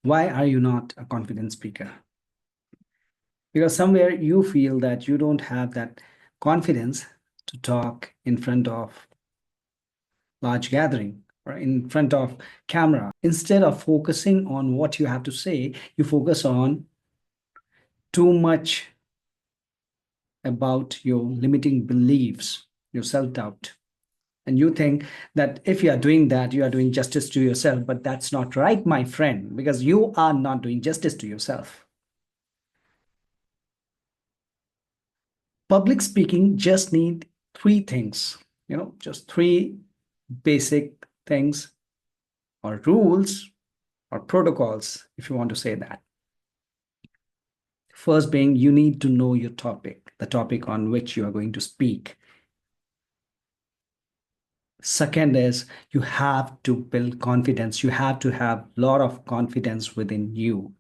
Why are you not a confident speaker? Because somewhere you feel that you don't have that confidence to talk in front of large gathering or in front of camera. Instead of focusing on what you have to say, you focus on too much about your limiting beliefs, your self-doubt. And you think that if you are doing that, you are doing justice to yourself. But that's not right, my friend, because you are not doing justice to yourself. Public speaking just need three things, just three basic things or rules or protocols, if you want to say that. First being, you need to know your topic, the topic on which you are going to speak. Second is you have to build confidence. You have to have a lot of confidence within you.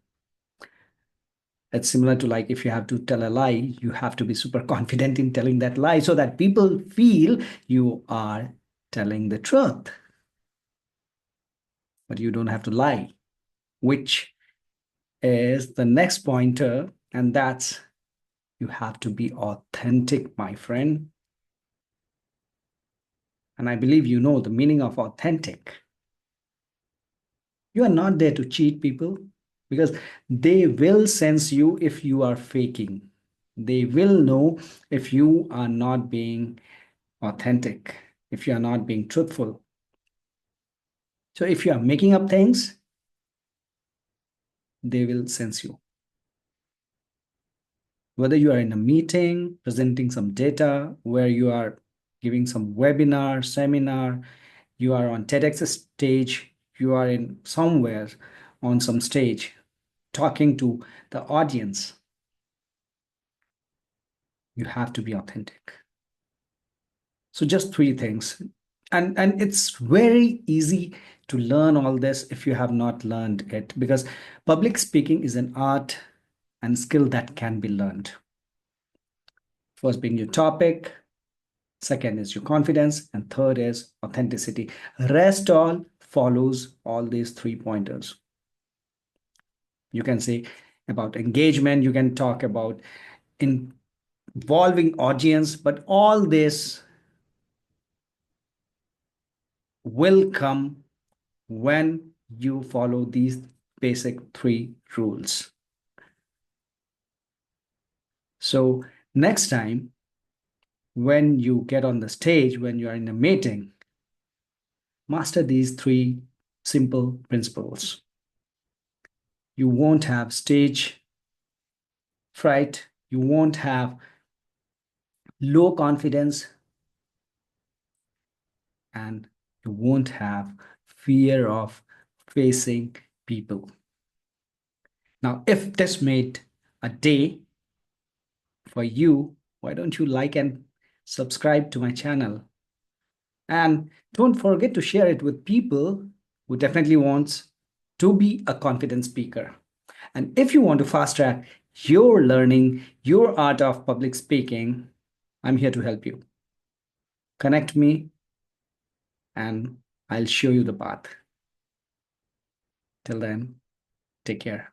It's similar to like if you have to tell a lie, you have to be super confident in telling that lie so that people feel you are telling the truth. But you don't have to lie, which is the next pointer, and that's you have to be authentic, my friend. And I believe you know the meaning of authentic. You are not there to cheat people because they will sense you if you are faking. They will know if you are not being authentic, if you are not being truthful. So if you are making up things, they will sense you. Whether you are in a meeting, presenting some data, where you are giving some webinar, seminar, you are on TEDx stage, you are in somewhere on some stage talking to the audience, you have to be authentic. So just three things. And it's very easy to learn all this if you have not learned it, because public speaking is an art and skill that can be learned. First being your topic, second is your confidence, and third is authenticity. Rest all follows all these three pointers. You can say about engagement, you can talk about involving audience, but all this will come when you follow these basic three rules. So next time, when you get on the stage, when you are in a meeting, master these three simple principles. You won't have stage fright. You won't have low confidence, and you won't have fear of facing people. Now, if this made a day for you, why don't you like and subscribe to my channel? And don't forget to share it with people who definitely wants to be a confident speaker. And if you want to fast track your learning, your art of public speaking, I'm here to help you. Connect me and I'll show you the path. Till then, take care.